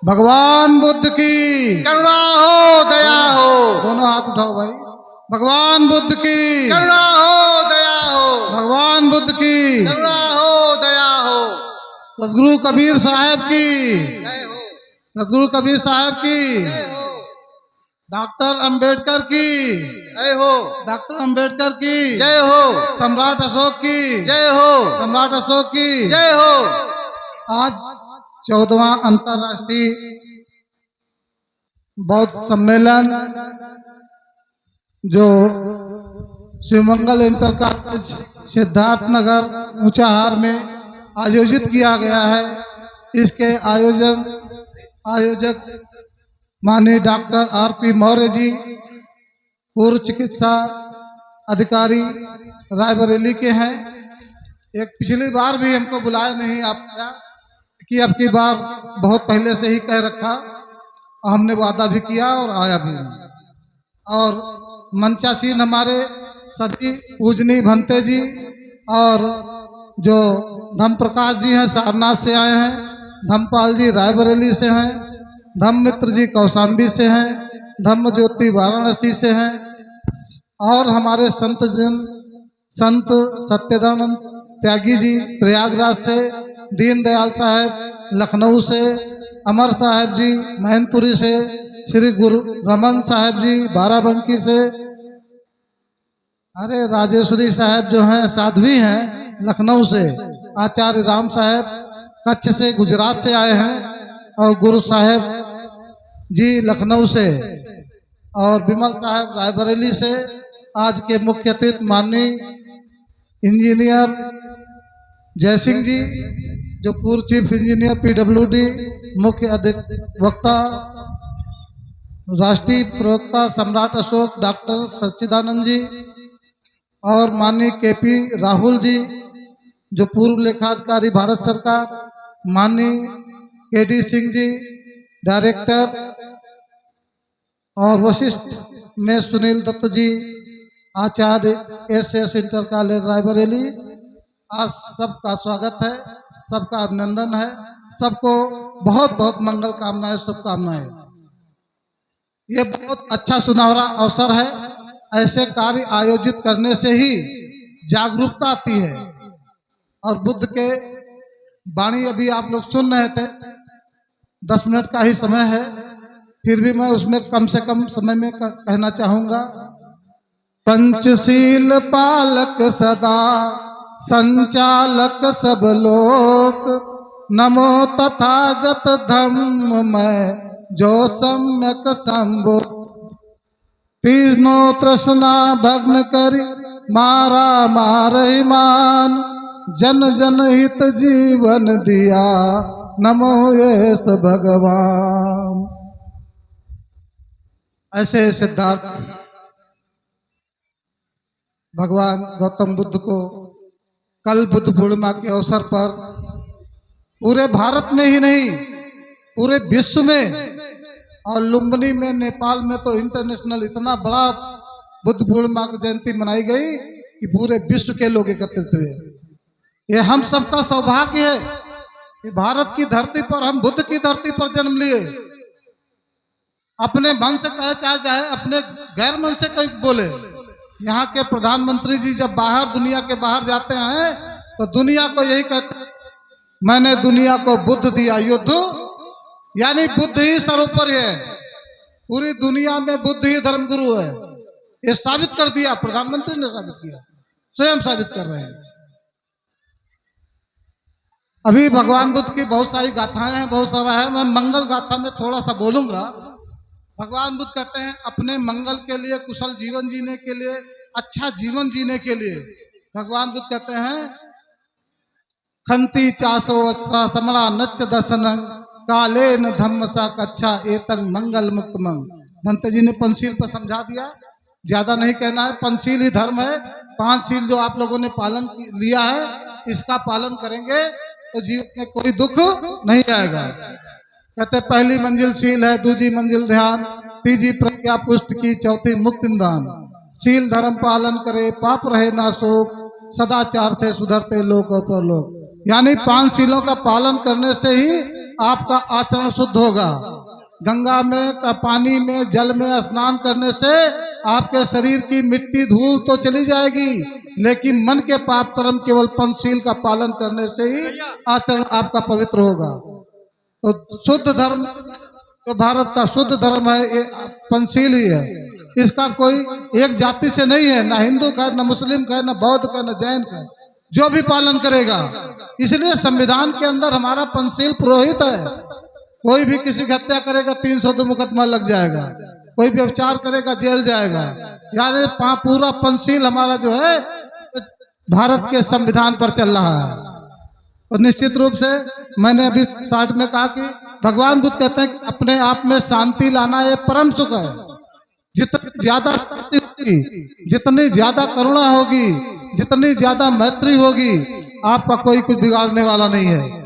भगवान बुद्ध की करुणा हो, दया हो। दोनों हाथ उठाओ भाई। भगवान बुद्ध की करुणा हो, दया हो। भगवान बुद्ध की करुणा हो, दया हो। सदगुरु कबीर साहब की जय हो, सदगुरु कबीर साहब की जय हो, डॉक्टर अंबेडकर की जय हो, डॉक्टर अंबेडकर की जय हो, सम्राट अशोक की जय हो, सम्राट अशोक की जय हो। आज 14वां अंतर्राष्ट्रीय बौद्ध सम्मेलन जो शिवमंगल इंटर कॉलेज सिद्धार्थ नगर ऊंचाहार में आयोजित किया गया है। इसके आयोजक माननीय डॉक्टर आर.पी. मौर्य जी, पूर्व चिकित्सा अधिकारी रायबरेली के हैं। एक पिछली बार भी हमको बुलाया नहीं आप कि अब की बार बहुत पहले से ही कह रखा, हमने वादा भी किया और आया भी नहीं। और मंचासीन हमारे सभी पूजनीय भंते जी और जो धम प्रकाश जी हैं सारनाथ से आए हैं, धमपाल जी रायबरेली से हैं, धम्म मित्र जी कौशाम्बी से हैं, धम्म ज्योति वाराणसी से हैं और हमारे संत सत्यदानंद त्यागी जी प्रयागराज से, दीनदयाल साहब लखनऊ से, अमर साहब जी मैनपुरी से, श्री गुरु रमन साहब जी बाराबंकी से, अरे राजेश्वरी साहब जो हैं साध्वी हैं लखनऊ से, आचार्य राम साहब कच्छ से गुजरात से आए हैं और गुरु साहब जी लखनऊ से, और विमल साहब रायबरेली से। आज के मुख्य अतिथि माननीय इंजीनियर जयसिंह जी जो पूर्व चीफ इंजीनियर PWD, मुख्य वक्ता राष्ट्रीय प्रवक्ता सम्राट अशोक डॉक्टर सच्चिदानंद जी, और माननीय KP राहुल जी जो पूर्व लेखाधिकारी भारत सरकार, माननीय KD सिंह जी डायरेक्टर, और वशिष्ठ में सुनील दत्त जी आचार्य SS इंटर कॉलेज रायबरेली। आज सबका स्वागत है, सबका अभिनंदन है, सबको बहुत बहुत मंगल कामनाएं, शुभकामनाएं। ये बहुत अच्छा सुनहरा अवसर है। ऐसे कार्य आयोजित करने से ही जागरूकता आती है। और बुद्ध के वाणी अभी आप लोग सुन रहे थे, 10 मिनट का ही समय है, फिर भी मैं उसमें कम से कम समय में कहना चाहूँगा। पंचशील पालक सदा संचालक सब लोक, नमो तथागत धम्म में जो सम्यक संभो, तीनों तृष्णा भग्न करी मारा मारहिमान, जन जन हित जीवन दिया, नमो येस भगवान। ऐसे सिद्धार्थ भगवान गौतम बुद्ध को कल बुद्ध पूर्णिमा के अवसर पर पूरे भारत में ही नहीं पूरे विश्व में, और लुम्बिनी में नेपाल में तो इंटरनेशनल इतना बड़ा बुद्ध पूर्णिमा की जयंती मनाई गई कि पूरे विश्व के लोग एकत्रित हुए। ये हम सबका सौभाग्य है कि भारत की धरती पर हम बुद्ध की धरती पर जन्म लिए। अपने मन से कहे चाहे अपने गैर मन से कहीं बोले। यहाँ के प्रधानमंत्री जी जब बाहर दुनिया के बाहर जाते हैं तो दुनिया को यही कहते हैं, मैंने दुनिया को बुद्ध दिया युद्ध, यानी बुद्ध ही सर्वोपरि है। पूरी दुनिया में बुद्ध ही धर्मगुरु है। ये साबित कर दिया, प्रधानमंत्री ने साबित किया, स्वयं साबित कर रहे हैं। अभी भगवान बुद्ध की बहुत सारी गाथाएं हैं, बहुत सारा है, मैं मंगल गाथा में थोड़ा सा बोलूंगा। भगवान बुद्ध कहते हैं अपने मंगल के लिए, कुशल जीवन जीने के लिए, अच्छा जीवन जीने के लिए भगवान बुद्ध कहते हैं, खंती चासो अच्छा समरा नच दर्शन काले न धम्म सा कच्छा एतंग मंगल मुक्त मंग। भंते जी ने पंचशील पर समझा दिया, ज्यादा नहीं कहना है। पंचशील ही धर्म है। 5 शील जो आप लोगों ने पालन लिया है, इसका पालन करेंगे तो जीवन में कोई दुख नहीं आएगा। कहते पहली मंजिल शील है, दूसरी मंजिल ध्यान, तीसरी प्रज्ञा पुष्ट की, चौथी मुक्ति दान। शील धर्म पालन करे पाप रहे ना शोक, सदाचार से सुधरते लोक और परलोक। यानी 5 शीलों का पालन करने से ही आपका आचरण शुद्ध होगा। गंगा में का पानी में जल में स्नान करने से आपके शरीर की मिट्टी धूल तो चली जाएगी, लेकिन मन के पाप कर्म केवल पंचशील का पालन करने से ही आचरण आपका पवित्र होगा। तो शुद्ध धर्म जो भारत का शुद्ध धर्म है ये पंचशील ही है। इसका कोई एक जाति से नहीं है, ना हिंदू का, ना मुस्लिम का, ना बौद्ध का, ना जैन का, जो भी पालन करेगा। इसलिए संविधान के अंदर हमारा पंचशील पुरोहित है। कोई भी किसी की हत्या करेगा 302 मुकदमा लग जाएगा, कोई भी व्यभिचार करेगा जेल जाएगा। यानी पूरा पंचशील हमारा जो है भारत के संविधान पर चल रहा है। और निश्चित रूप से मैंने अभी स्टार्ट में कहा कि भगवान बुद्ध कहते हैं कि अपने आप में शांति लाना ये परम सुख है। जितनी ज्यादा शांति होगी, जितनी ज्यादा करुणा होगी, जितनी ज्यादा मैत्री होगी, आपका कोई कुछ बिगाड़ने वाला नहीं है।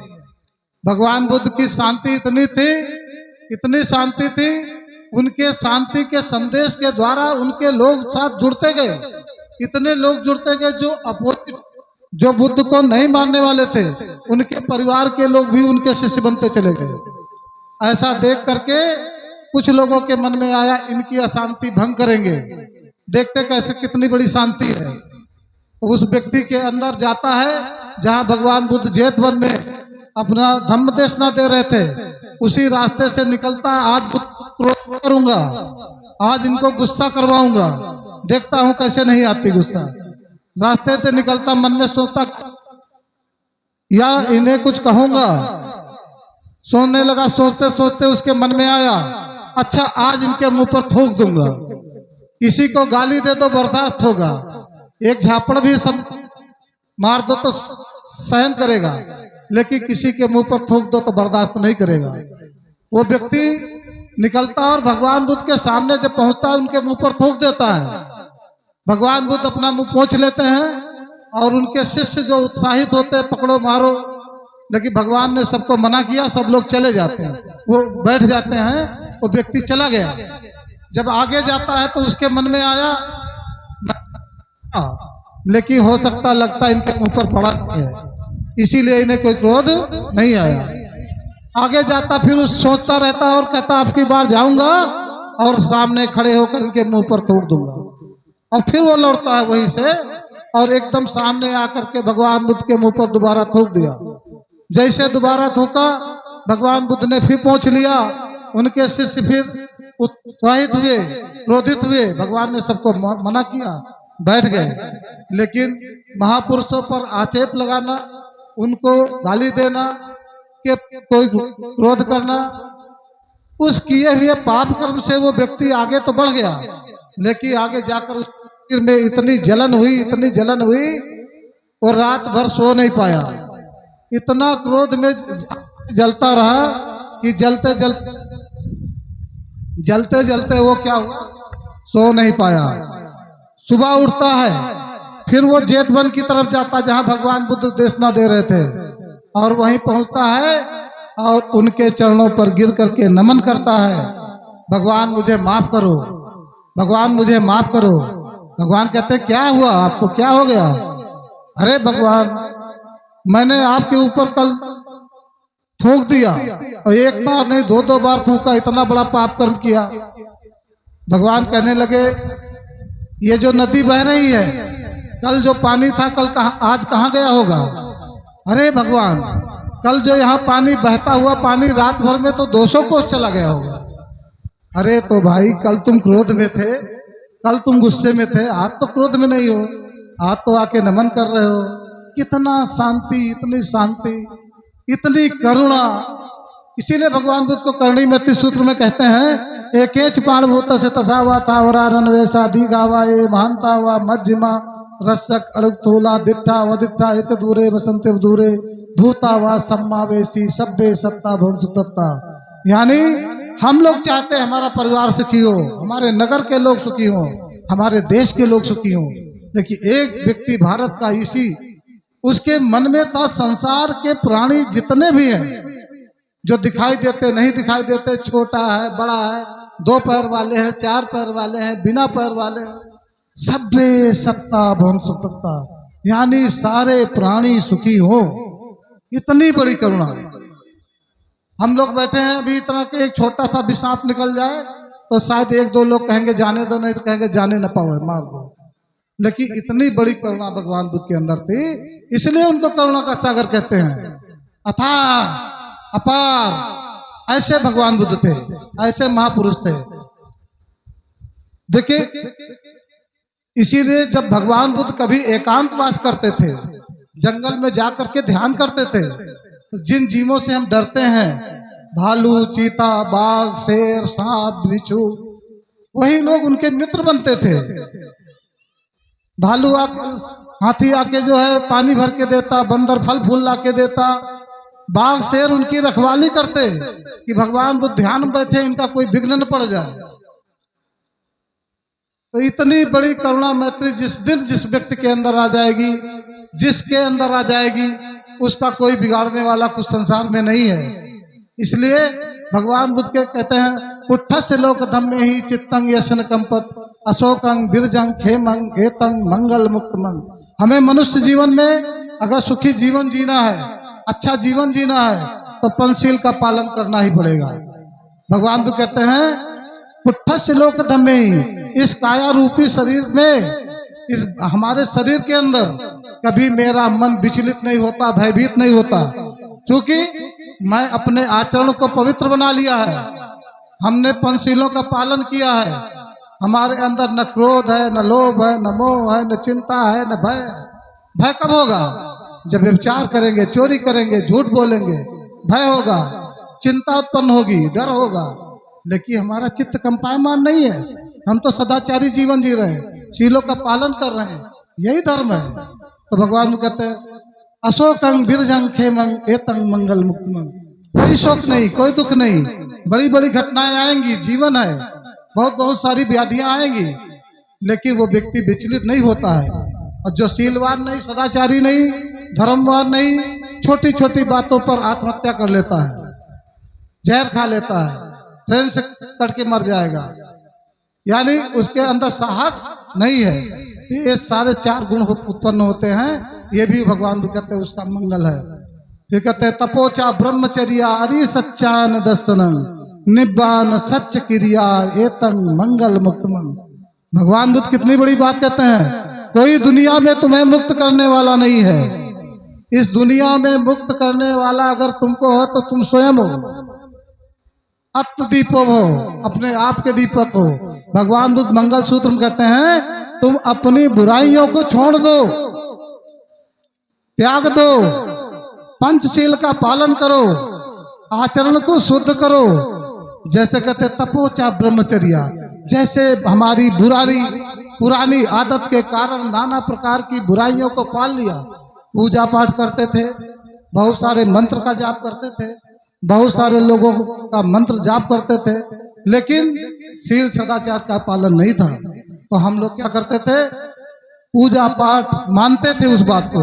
भगवान बुद्ध की शांति इतनी थी, इतनी शांति थी, उनके शांति के संदेश के द्वारा उनके लोग साथ जुड़ते गए। इतने लोग जुड़ते गए जो अपोजिट, जो बुद्ध को नहीं मानने वाले थे, उनके परिवार के लोग भी उनके शिष्य बनते चले गए। ऐसा देख करके कुछ लोगों के मन में आया इनकी अशांति भंग करेंगे। देखते कैसे कितनी बड़ी शांति है। तो उस व्यक्ति के अंदर जाता है जहां भगवान बुद्ध जेतवन में अपना धम्म देशना दे रहे थे, उसी रास्ते से निकलता है। आज क्रोध करूंगा, आज इनको गुस्सा करवाऊंगा, देखता हूं कैसे नहीं आती गुस्सा। रास्ते से निकलता, मन में सोचता या इन्हें कुछ कहूंगा। सोचने लगा, सोचते सोचते उसके मन में आया अच्छा आज इनके मुंह पर थूक दूंगा। किसी को गाली दे तो बर्दाश्त होगा, एक झापड़ भी सब मार दो तो सहन करेगा, लेकिन किसी के मुंह पर थूक दो तो बर्दाश्त नहीं करेगा। वो व्यक्ति निकलता और भगवान बुद्ध के सामने जब पहुंचता है उनके मुंह पर थूक देता है। भगवान बुद्ध अपना मुंह पोंछ लेते हैं और उनके शिष्य जो उत्साहित होते हैं पकड़ो मारो, लेकिन भगवान ने सबको मना किया, सब लोग चले जाते हैं, वो बैठ जाते हैं। वो व्यक्ति चला गया। जब आगे जाता है तो उसके मन में आया लेकिन हो सकता लगता इनके मुंह पर पड़ा है, इसीलिए इन्हें कोई क्रोध नहीं आया। आगे जाता फिर उस सोचता रहता और कहता अब की बार जाऊंगा और सामने खड़े होकर इनके मुंह पर थूक दूंगा। और फिर वो लौटता है वहीं से और एकदम सामने आकर के भगवान बुद्ध के मुंह पर दोबारा थूक दिया। जैसे दोबारा थूका, भगवान बुद्ध ने फिर पहुंच लिया। उनके शिष्य फिर उत्साहित हुए, क्रोधित हुए। भगवान ने सबको मना किया, बैठ गए। लेकिन महापुरुषों पर आक्षेप लगाना, उनको गाली देना, कि कोई क्रोध करना, उस किए हुए पाप कर्म से वो व्यक्ति आगे तो बढ़ गया, लेकिन आगे जाकर उस शरीर में इतनी जलन हुई, इतनी जलन हुई, और रात भर सो नहीं पाया। इतना क्रोध में जलता रहा कि जलते जलते वो क्या हुआ, सो नहीं पाया। सुबह उठता है, फिर वो जेतवन की तरफ जाता जहां भगवान बुद्ध देशना दे रहे थे, और वहीं पहुंचता है और उनके चरणों पर गिर करके नमन करता है, भगवान मुझे माफ करो, भगवान मुझे माफ करो। भगवान कहते क्या हुआ आपको, क्या हो गया? अरे भगवान, मैंने आपके ऊपर कल थूक दिया, और एक बार नहीं 2-2 बार थूका, इतना बड़ा पाप कर्म किया। भगवान कहने लगे ये जो नदी बह रही है, कल जो पानी था कल आज कहाँ गया होगा? अरे भगवान, कल जो यहाँ पानी बहता हुआ पानी रात भर में तो 200 कोस चला गया होगा। अरे तो भाई कल तुम क्रोध में थे, कल तुम गुस्से में थे, आज तो क्रोध में नहीं हो, आज तो आके नमन कर रहे हो। कितना शांति, इतनी शांति, इतनी करुणा। इसीलिए भगवान बुद्ध को करणी मैत्री सूत्र में कहते हैं एकेच प्राणभूत से तसावा था वरारन वैसा दी गावा ये महानता वा मध्यमा रसक अड़ुक्तोला दिट्ठा वदिट्ठा हित दूरे बसंते दूरे भूता वा सम्मावेशी सभ्य सत्ता भवंसु तत्ता। यानी हम लोग चाहते हैं हमारा परिवार सुखी हो, हमारे नगर के लोग सुखी हो, हमारे देश के लोग सुखी हो, लेकिन एक व्यक्ति भारत का इसी उसके मन में था संसार के प्राणी जितने भी हैं, जो दिखाई देते नहीं दिखाई देते, छोटा है बड़ा है, 2 पैर वाले हैं, 4 पैर वाले हैं, बिना पैर वाले हैं, सभ्य सत्ता भवंसु तत्ता, यानी सारे प्राणी सुखी हो। इतनी बड़ी करुणा। हम लोग बैठे हैं अभी, इतना कि एक छोटा सा भी सांप निकल जाए तो शायद एक दो लोग कहेंगे जाने दो, नहीं तो कहेंगे जाने न पाओ, मार दो। लेकिन इतनी बड़ी करुणा भगवान बुद्ध के अंदर थी, इसलिए उनको करुणा का सागर कहते हैं। अथाह अपार ऐसे भगवान बुद्ध थे, ऐसे महापुरुष थे। देखिए, इसीलिए जब भगवान बुद्ध कभी एकांतवास करते थे, जंगल में जाकर के ध्यान करते थे, तो जिन जीवों से हम डरते हैं, भालू, चीता, बाघ, शेर, सांप, बिच्छू, वही लोग उनके मित्र बनते थे। भालू आके, हाथी आके जो है पानी भर के देता, बंदर फल फूल ला के देता, बाघ शेर उनकी रखवाली करते कि भगवान बुद्ध ध्यान में बैठे, इनका कोई विघ्न न पड़ जाए। तो इतनी बड़ी करुणा मैत्री जिस दिन जिस व्यक्ति के अंदर आ जाएगी, जिसके अंदर आ जाएगी, उसका कोई बिगाड़ने वाला कुछ संसार में नहीं है। इसलिए भगवान बुद्ध के कहते हैं, पुट्ठस्य लोक धम्मे ही चित्तंग यशन कंपत अशोकंग बिरजंग खेमंग एतंग मंगल मुक्तमंग। हमें मनुष्य जीवन में अगर सुखी जीवन जीना है, अच्छा जीवन जीना है, तो पंचशील का पालन करना ही पड़ेगा। भगवान बुद्ध कहते हैं, पुट्ठस्य लोक धम्मे ही, इस काया रूपी शरीर में, इस हमारे शरीर के अंदर कभी मेरा मन विचलित नहीं होता, भयभीत नहीं होता, क्योंकि मैं अपने आचरण को पवित्र बना लिया है। हमने पंचशीलों का पालन किया है। हमारे अंदर न क्रोध है, न लोभ है, न मोह है, न चिंता है, न भय। भय कब होगा? जब व्यभिचार करेंगे, चोरी करेंगे, झूठ बोलेंगे, भय होगा, चिंता उत्पन्न होगी, डर होगा। लेकिन हमारा चित्त कंपायमान नहीं है, हम तो सदाचारी जीवन जी रहे हैं, शीलों का पालन कर रहे हैं, यही धर्म है। तो भगवान कहते हैं, अशोकंग बिरजंग खेमंग एतंग मंगल मुक्तमंग। कोई शोक नहीं, कोई दुख नहीं, बड़ी बड़ी घटनाएं आएंगी, जीवन है, बहुत बहुत सारी व्याधियां आएंगी, लेकिन वो व्यक्ति विचलित नहीं होता है। और जो शीलवान नहीं, सदाचारी नहीं, धर्मवान नहीं, छोटी छोटी बातों पर आत्महत्या कर लेता है, जहर खा लेता है, ट्रेन से कट के मर जाएगा, यानी उसके अंदर साहस नहीं है। ये सारे चार गुण उत्पन्न होते हैं, ये भी भगवान कहते हैं उसका मंगल है। ये कहते हैं, तपोचा ब्रह्मचर्या अरि सच्चान दर्शनम निब्बान सच्च क्रिया एतंग मंगल मुक्तमंग। भगवान बुद्ध कितनी बड़ी बात कहते हैं, कोई दुनिया में तुम्हें मुक्त करने वाला नहीं है। इस दुनिया में मुक्त करने वाला अगर तुमको हो तो तुम स्वयं हो, अत्दीपो हो, अपने आप के दीपक हो। भगवान बुद्ध मंगल सूत्र में कहते हैं, तुम अपनी बुराइयों को छोड़ दो, त्याग दो, पंचशील का पालन करो, आचरण को शुद्ध करो। जैसे कहते तपोचा ब्रह्मचर्या, जैसे हमारी पुरानी आदत के कारण नाना प्रकार की बुराइयों को पाल लिया, पूजा पाठ करते थे, बहुत सारे मंत्र का जाप करते थे, बहुत सारे लोगों का मंत्र जाप करते थे, लेकिन शील सदाचार का पालन नहीं था। तो हम लोग क्या करते थे, पूजा पाठ मानते थे उस बात को,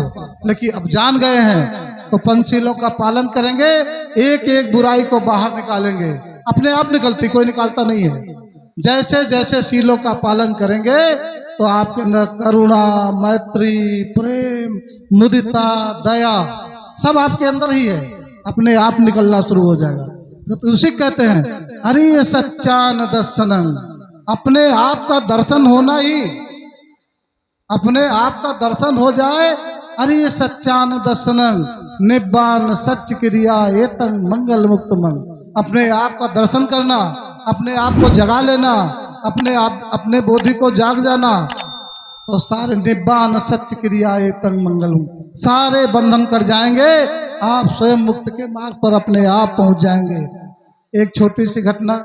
लेकिन अब जान गए हैं तो पंचशीलों का पालन करेंगे, एक एक बुराई को बाहर निकालेंगे, अपने आप निकलती, कोई निकालता नहीं है। जैसे जैसे शीलों का पालन करेंगे तो आपके अंदर करुणा, मैत्री, प्रेम, मुदिता, दया सब आपके अंदर ही है, अपने आप निकलना शुरू हो जाएगा। तो उसी कहते हैं, अरे सच्चान दर्शनम, अपने आप का दर्शन होना ही, अपने आप का दर्शन हो जाए, अरे सच्चान दर्शनम निब्बान सच्च क्रिया एतंग मंगल मुक्तमंग। अपने आप का दर्शन करना, अपने आप को जगा लेना, अपने बोधि को जाग जाना, तो सारे निब्बान सच्च क्रिया एतंग मंगल, सारे बंधन कट जाएंगे, आप स्वयं मुक्त के मार्ग पर अपने आप पहुंच जाएंगे। एक छोटी सी घटना,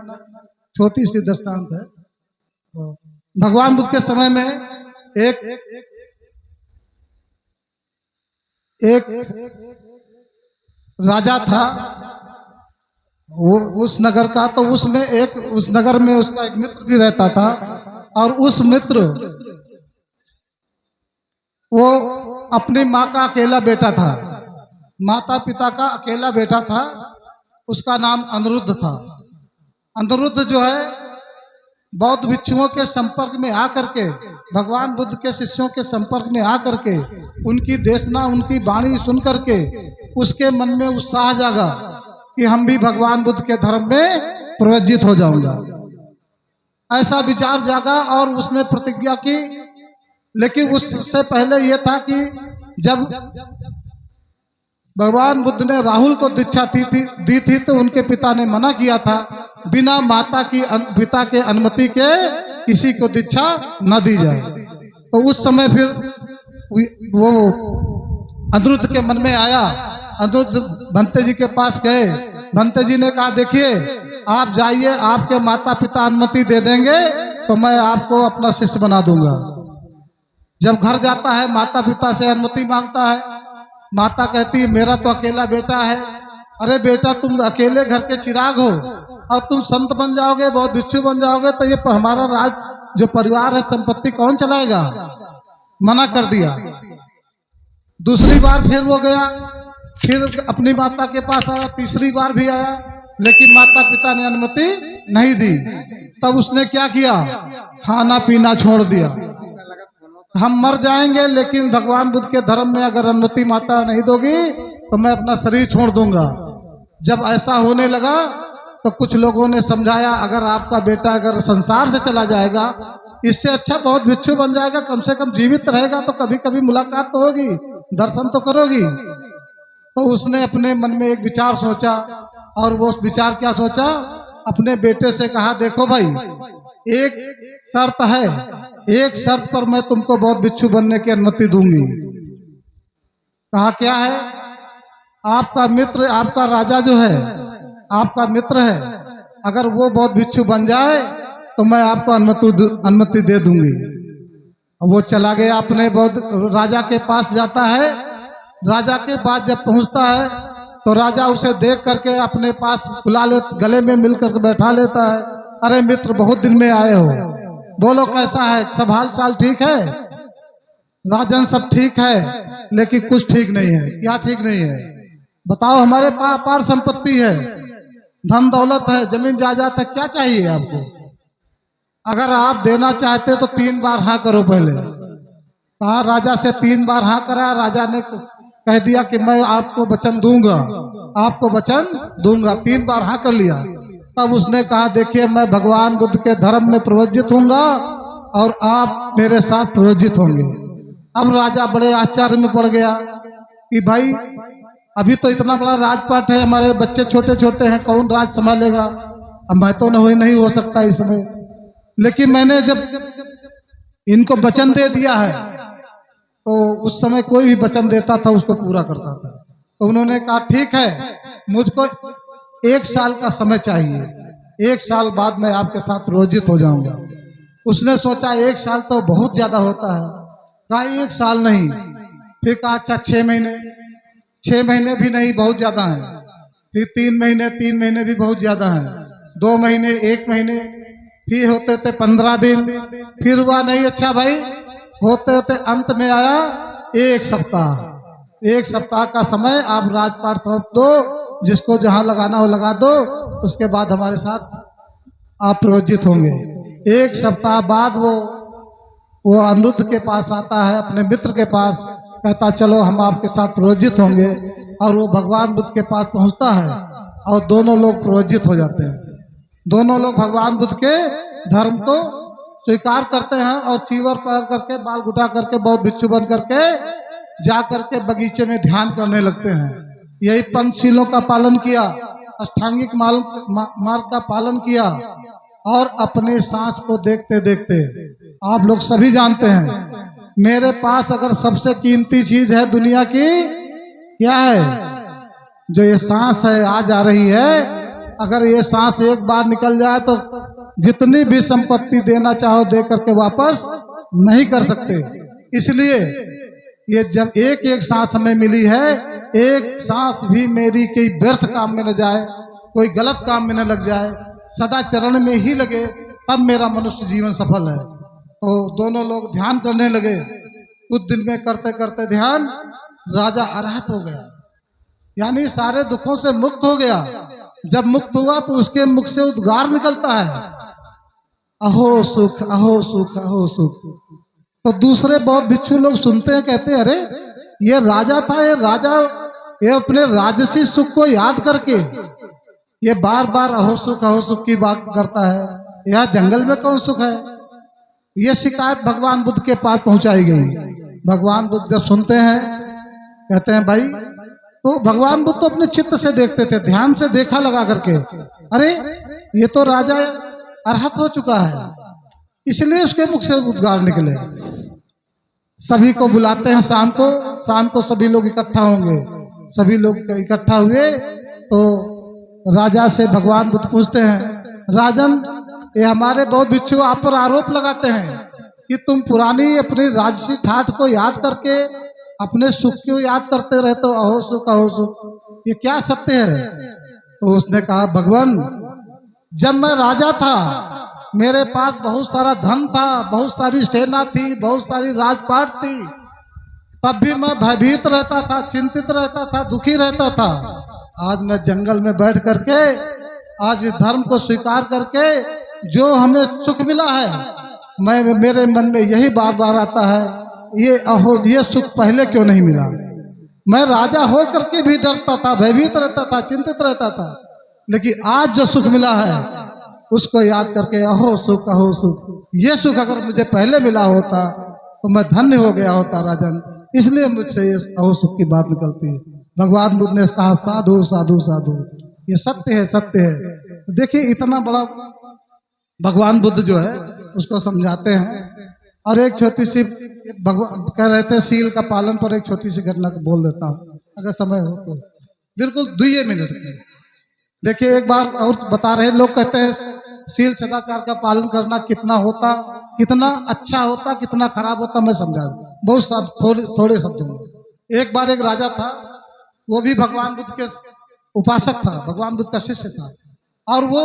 छोटी सी दृष्टांत है। भगवान बुद्ध के समय में एक राजा था, वो उस नगर का, तो उस नगर में उसका एक मित्र भी रहता था, और उस मित्र वो अपनी माँ का अकेला बेटा था, माता पिता का अकेला बेटा था, उसका नाम अनिरुद्ध था। अनिरुद्ध जो है बौद्ध भिक्षुओं के संपर्क में आकर के, भगवान बुद्ध के शिष्यों के संपर्क में आकर के, उनकी देशना, उनकी वाणी सुन करके उसके मन में उत्साह जागा कि हम भी भगवान बुद्ध के धर्म में प्रवज्जित हो जाऊंगा। ऐसा विचार जागा और उसने प्रतिज्ञा की। लेकिन उससे पहले यह था कि जब भगवान बुद्ध ने राहुल को दीक्षा दी थी तो उनके पिता ने मना किया था, बिना पिता के अनुमति के किसी को दीक्षा न दी जाए। तो उस समय फिर वो अनिरुद्ध के मन में आया। अनिरुद्ध भंते जी के पास गए। भंते जी ने कहा, देखिए आप जाइए, आपके माता पिता अनुमति दे देंगे तो मैं आपको अपना शिष्य बना दूंगा। जब घर जाता है माता पिता से अनुमति मांगता है। माता कहती है, मेरा तो अकेला बेटा है। अरे बेटा, तुम अकेले घर के चिराग हो और तुम संत बन जाओगे, बहुत भिक्षु बन जाओगे तो ये हमारा राज जो परिवार है, संपत्ति कौन चलाएगा? मना कर दिया। दूसरी बार फिर वो गया, फिर अपनी माता के पास आया। तीसरी बार भी आया, लेकिन माता पिता ने अनुमति नहीं दी। तब उसने क्या किया? खाना पीना छोड़ दिया। हम मर जाएंगे, लेकिन भगवान बुद्ध के धर्म में अगर अनुमति माता नहीं दोगी तो मैं अपना शरीर छोड़ दूंगा। जब ऐसा होने लगा तो कुछ लोगों ने समझाया, अगर आपका बेटा अगर संसार से चला जाएगा, इससे अच्छा बहुत भिक्षु बन जाएगा, कम से कम जीवित रहेगा तो कभी कभी मुलाकात तो होगी, दर्शन तो करोगी। तो उसने अपने मन में एक विचार सोचा, और वो विचार क्या सोचा? अपने बेटे से कहा, देखो भाई, एक शर्त है, एक शर्त पर मैं तुमको बहुत भिक्षु बनने की अनुमति दूंगी। कहा, क्या है? आपका मित्र, आपका राजा जो है, आपका मित्र है, अगर वो बहुत भिक्षु बन जाए तो मैं आपको अनुमति दे दूंगी। वो चला गया, अपने बहुत राजा के पास जाता है। राजा के पास जब पहुंचता है तो राजा उसे देख करके अपने पास बुला ले, गले में मिल करके बैठा लेता है। अरे मित्र, बहुत दिन में आए हो, बोलो कैसा है, सब हाल चाल ठीक है? राजन, सब ठीक है, लेकिन कुछ ठीक नहीं है। क्या ठीक नहीं है? बताओ, हमारे पास अपार संपत्ति है, धन दौलत है, जमीन जायदाद है, क्या चाहिए आपको? अगर आप देना चाहते तो 3 बार हाँ करो पहले। कहा, राजा से 3 बार हाँ करा। राजा ने कह दिया कि मैं आपको वचन दूंगा, आपको वचन दूंगा। 3 बार हाँ कर लिया। तब उसने कहा, देखिए मैं भगवान बुद्ध के धर्म में प्रवज्जित होऊंगा और आप मेरे साथ प्रवज्जित होंगे। अब राजा बड़े आश्चर्य में पड़ गया कि भाई, अभी तो इतना बड़ा राजपाट है, हमारे बच्चे छोटे छोटे हैं, कौन राज संभालेगा? अब मैं तो नहीं हो सकता इसमें। लेकिन मैंने जब इनको वचन दे दिया है, तो उस समय कोई भी वचन देता था उसको पूरा करता था। तो उन्होंने कहा, ठीक है, मुझको 1 साल का समय चाहिए, 1 साल बाद मैं आपके साथ प्रवज्जित हो जाऊंगा। उसने सोचा 1 साल तो बहुत ज्यादा होता है। कहा 1 साल नहीं। फिर कहा, अच्छा 6 महीने। 6 महीने भी नहीं, बहुत ज्यादा है। फिर 3 महीने, 3 महीने भी बहुत ज्यादा है। 2 महीने, 1 महीने, फिर होते थे 15 दिन। फिर हुआ नहीं, अच्छा भाई, होते होते अंत में आया 1 सप्ताह। 1 सप्ताह का समय आप राजपाट सौंप दो, जिसको जहां लगाना हो लगा दो, उसके बाद हमारे साथ आप प्रवज्जित होंगे। 1 सप्ताह बाद वो अनिरुद्ध के पास आता है, अपने मित्र के पास, कहता चलो हम आपके साथ प्रवज्जित होंगे। और वो भगवान बुद्ध के पास पहुंचता है और दोनों लोग प्रवज्जित हो जाते हैं। दोनों लोग भगवान बुद्ध के धर्म को स्वीकार करते हैं और चीवर पहन करके, बाल गुटा करके, बहुत भिक्षु बन करके जा करके बगीचे में ध्यान करने लगते हैं। यही पंचशीलों का पालन किया, अष्टांगिक मार्ग का पालन किया, और अपने सांस को देखते देखते, आप लोग सभी जानते हैं, मेरे पास अगर सबसे कीमती चीज है दुनिया की, क्या है? जो ये सांस है, आ जा रही है। अगर ये सांस एक बार निकल जाए तो जितनी भी संपत्ति देना चाहो दे करके वापस नहीं कर सकते। इसलिए ये जब एक एक सांस हमें मिली है, एक सांस भी मेरी कोई व्यर्थ काम में न जाए, कोई गलत काम में न लग जाए, सदा चरण में ही लगे, तब मेरा मनुष्य जीवन सफल है। तो दोनों लोग ध्यान करने लगे। कुछ दिन में करते करते ध्यान, राजा अरहत हो गया, यानी सारे दुखों से मुक्त हो गया। जब मुक्त हुआ तो उसके मुख से उद्गार निकलता है, अहो सुख, अहो सुख, अहो सुख। तो दूसरे बहुत भिक्षु लोग सुनते हैं, कहते हैं, अरे ये राजा था, ये राजा, ये अपने राजसी सुख को याद करके ये बार बार अहो सुख की बात करता है। यह जंगल में कौन सुख है? ये शिकायत भगवान बुद्ध के पास पहुंचाई गई। भगवान बुद्ध जब सुनते हैं, कहते हैं भाई, तो भगवान बुद्ध तो अपने चित्त से देखते थे, ध्यान से देखा लगा करके, अरे ये तो राजा अरहत हो चुका है, इसलिए उसके मुख से उद्गार निकले। सभी को बुलाते हैं शाम को सभी लोग इकट्ठा होंगे। सभी लोग इकट्ठा हुए तो राजा से भगवान बुद्ध पूछते हैं, राजन, ये हमारे बौद्ध भिक्षु आप पर आरोप लगाते हैं कि तुम पुरानी अपनी राजसी ठाठ को याद करके अपने सुख को याद करते रहते हो, अहो सुख, ये क्या सत्य है? तो उसने कहा, भगवान, जब मैं राजा था मेरे पास बहुत सारा धन था, बहुत सारी सेना थी, बहुत सारी राजपाट थी, तब भी मैं भयभीत रहता था, चिंतित रहता था, दुखी रहता था। आज मैं जंगल में बैठ करके, आज इस धर्म को स्वीकार करके जो हमें सुख मिला है, मेरे मन में यही बार बार आता है, ये सुख पहले क्यों नहीं मिला? मैं राजा हो करके भी डरता था, भयभीत रहता था, चिंतित रहता था, लेकिन आज जो सुख मिला है उसको याद करके अहो सुख, ये सुख अगर मुझे पहले मिला होता तो मैं धन्य हो गया होता राजन, इसलिए मुझसे ये अहो सुख की बात निकलती है। भगवान बुद्ध ने कहा, साधु साधु साधु, ये सत्य है, सत्य है। तो देखिए, इतना बड़ा भगवान बुद्ध जो है उसको समझाते हैं। और एक छोटी सी भगवान कह रहे थे सील का पालन पर, एक छोटी सी घटना को बोल देता हूँ अगर समय हो तो, बिल्कुल 2 मिनट की। देखिए, एक बार और बता रहे, लोग कहते हैं सील सदाचार का पालन करना कितना अच्छा होता, कितना खराब होता, मैं समझा बहुत थोड़े शब्दों में। एक बार एक राजा था, वो भी भगवान बुद्ध के उपासक था, भगवान बुद्ध का शिष्य था, और वो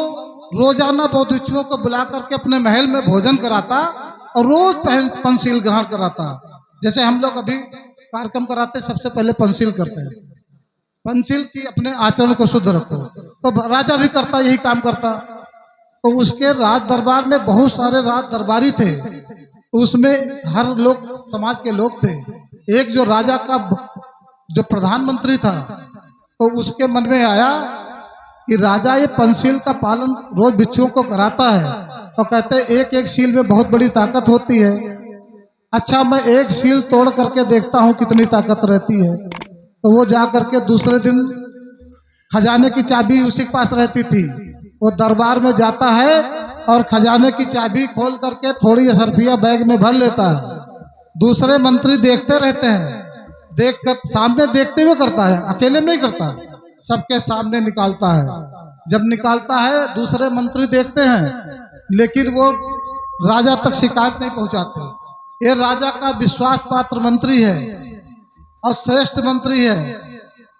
रोजाना बौद्ध भिक्षुओं को बुला करके अपने महल में भोजन कराता और रोज पंचशील ग्रहण कराता। जैसे हम लोग अभी कार्यक्रम कराते, सबसे पहले पंचशील करते हैं, पंचशील की अपने आचरण को शुद्ध रखो। तो राजा भी करता, यही काम करता। तो उसके राज दरबार में बहुत सारे राज दरबारी थे, तो उसमें हर लोग समाज के लोग थे। एक जो राजा का जो प्रधानमंत्री था, तो उसके मन में आया कि राजा ये पंचशील का पालन रोज भिक्षुओं को कराता है, तो कहते एक एक सील में बहुत बड़ी ताकत होती है, अच्छा मैं एक सील तोड़ करके देखता हूँ कितनी ताकत रहती है। तो वो जा करके दूसरे दिन, खजाने की चाबी उसी के पास रहती थी, वो दरबार में जाता है और खजाने की चाबी खोल करके थोड़ी असरफिया बैग में भर लेता है। दूसरे मंत्री देखते रहते हैं, देख कर सामने देखते हुए करता है, अकेले नहीं करता, सबके सामने निकालता है। जब निकालता है दूसरे मंत्री देखते हैं, लेकिन वो राजा तक शिकायत नहीं पहुंचाते। ये राजा का विश्वास पात्र मंत्री है और श्रेष्ठ मंत्री है,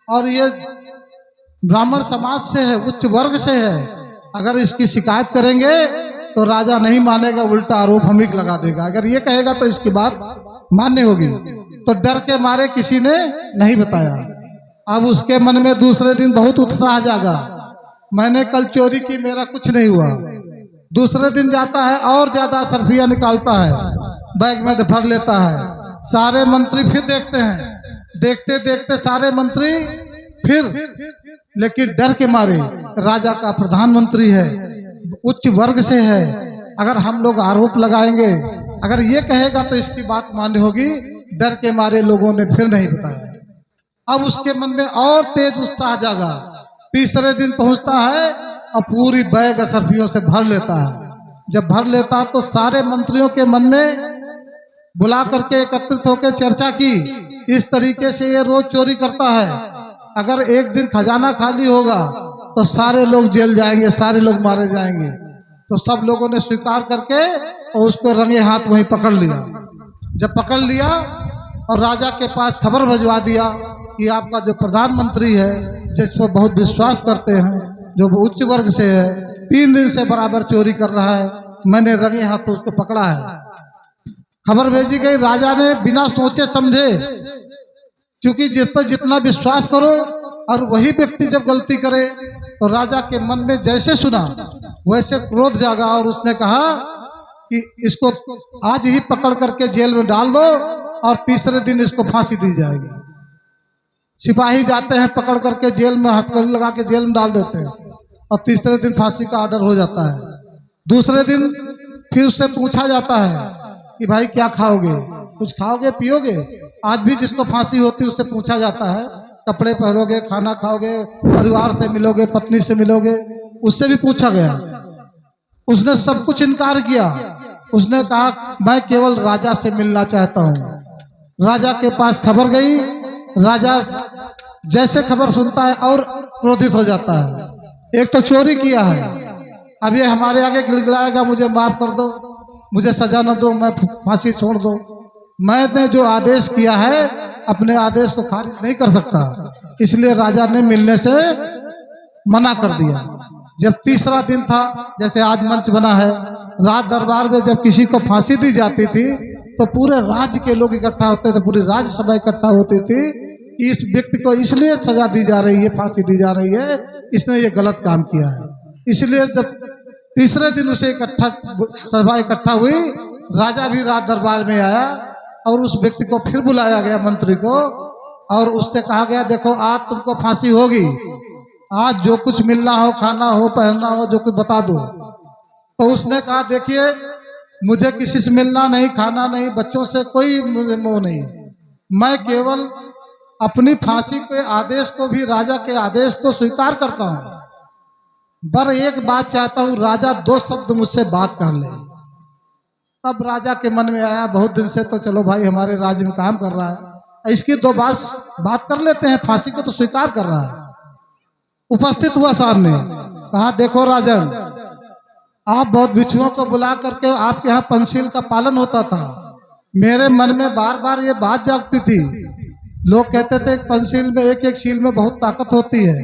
और ये ब्राह्मण समाज से है, उच्च वर्ग से है। अगर इसकी शिकायत करेंगे तो राजा नहीं मानेगा, उल्टा आरोप हम ही लगा देगा। अगर ये कहेगा तो इसकी बात मान्य होगी। तो डर के मारे किसी ने नहीं बताया। अब उसके मन में दूसरे दिन बहुत उत्साह जागा, मैंने कल चोरी की, मेरा कुछ नहीं हुआ। दूसरे दिन जाता है और ज्यादा सरफिया निकालता है, बैग में भर लेता है। सारे मंत्री फिर देखते हैं, देखते देखते सारे मंत्री फिर, लेकिन डर के मारे, राजा का प्रधानमंत्री है, उच्च वर्ग से है, अगर हम लोग आरोप लगाएंगे, अगर ये कहेगा तो इसकी बात मान्य होगी, डर के मारे लोगों ने फिर नहीं बताया। अब उसके मन में और तेज उत्साह जागा। तीसरे दिन पहुंचता है और पूरी बैग असरफियों से भर लेता है। जब भर लेता तो सारे मंत्रियों के मन में बुला करके एकत्रित होकर चर्चा की, इस तरीके से ये रोज चोरी करता है, अगर एक दिन खजाना खाली होगा तो सारे लोग जेल जाएंगे, सारे लोग मारे जाएंगे। तो सब लोगों ने स्वीकार करके और उसको रंगे हाथ वहीं पकड़ लिया। जब पकड़ लिया और राजा के पास खबर भिजवा दिया कि आपका जो प्रधानमंत्री है, जिस पर बहुत विश्वास करते हैं, जो उच्च वर्ग से है, 3 दिन से बराबर चोरी कर रहा है, मैंने रंगे हाथ उसको पकड़ा है। खबर भेजी गई, राजा ने बिना सोचे समझे, क्योंकि जिस पर जितना विश्वास करो और वही व्यक्ति जब गलती करे, तो राजा के मन में जैसे सुना वैसे क्रोध जागा और उसने कहा कि इसको आज ही पकड़ करके जेल में डाल दो और तीसरे दिन इसको फांसी दी जाएगी। सिपाही जाते हैं, पकड़ करके जेल में हथकड़ी लगा के जेल में डाल देते हैं। और तीसरे दिन फांसी का ऑर्डर हो जाता है। दूसरे दिन फिर उससे पूछा जाता है कि भाई क्या खाओगे, कुछ खाओगे पियोगे। आज भी जिसको फांसी होती है उससे पूछा जाता है कपड़े पहनोगे, खाना खाओगे, परिवार से मिलोगे, पत्नी से मिलोगे, उससे भी पूछा गया। उसने सब कुछ इनकार किया। उसने कहा मैं केवल राजा से मिलना चाहता हूँ। राजा के पास खबर गई। राजा जैसे खबर सुनता है और क्रोधित हो जाता है। एक तो चोरी किया है, अब ये हमारे आगे गिड़गिड़ाएगा मुझे माफ कर दो, मुझे सजा न दो, मैं फांसी छोड़ दो। मैंने जो आदेश किया है अपने आदेश को खारिज नहीं कर सकता, इसलिए राजा ने मिलने से मना कर दिया। जब तीसरा दिन था, जैसे आज मंच बना है, राज दरबार में जब किसी को फांसी दी जाती थी तो पूरे राज्य के लोग इकट्ठा होते थे, पूरी राज्यसभा इकट्ठा होती थी। इस व्यक्ति को इसलिए सजा दी जा रही है, फांसी दी जा रही है, इसने ये गलत काम किया है। इसलिए जब तीसरे दिन उसे सभा इकट्ठा हुई, राजा भी राज दरबार में आया और उस व्यक्ति को फिर बुलाया गया, मंत्री को, और उससे कहा गया देखो आज तुमको फांसी होगी, आज जो कुछ मिलना हो, खाना हो, पहनना हो, जो कुछ बता दो। तो उसने कहा देखिए मुझे किसी से मिलना नहीं, खाना नहीं, बच्चों से कोई मुझे मोह नहीं, मैं केवल अपनी फांसी के आदेश को भी, राजा के आदेश को स्वीकार करता हूँ। पर एक बात चाहता हूँ, राजा दो शब्द मुझसे बात कर ले। तब राजा के मन में आया बहुत दिन से तो चलो भाई हमारे राज्य में काम कर रहा है, इसकी दो बात कर लेते हैं, फांसी को तो स्वीकार कर रहा है। उपस्थित हुआ सामने, कहा देखो राजन, आप बहुत भिक्षुओं को बुला करके आपके यहाँ पंचशील का पालन होता था। मेरे मन में बार बार ये बात जागती थी, लोग कहते थे पंचशील में एक शील में बहुत ताकत होती है,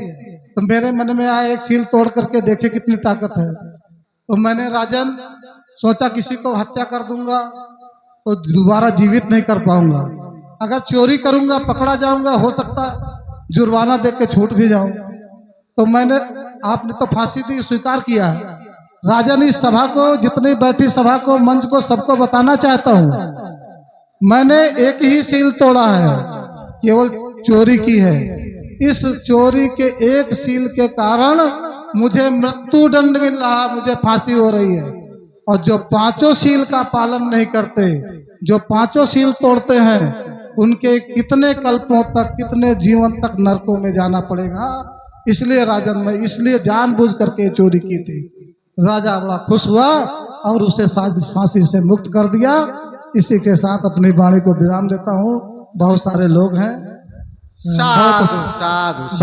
तो मेरे मन में आया एक शील तोड़ करके देखे कितनी ताकत है। तो मैंने राजन सोचा किसी को हत्या कर दूंगा तो दोबारा जीवित नहीं कर पाऊंगा, अगर चोरी करूंगा पकड़ा जाऊंगा, हो सकता जुर्माना देख के छूट भी जाऊं। तो मैंने, आपने तो फांसी दी, स्वीकार किया है। राजन इस सभा को, जितनी बैठी सभा को, मंच को, सबको बताना चाहता हूं, मैंने एक ही सील तोड़ा है, केवल चोरी की है। इस चोरी के एक सील के कारण मुझे मृत्यु दंड मिल रहा, मुझे फांसी हो रही है। और जो पांचों सील का पालन नहीं करते, जो पांचों सील तोड़ते हैं, उनके कितने कल्पों तक, कितने जीवन तक नरकों में जाना पड़ेगा। इसलिए राजन, मैं इसलिए जानबूझ करके चोरी की थी। राजा बड़ा खुश हुआ और उसे फांसी से मुक्त कर दिया। इसी के साथ अपनी वाणी को विराम देता हूँ। बहुत सारे लोग हैं, साधु साधु।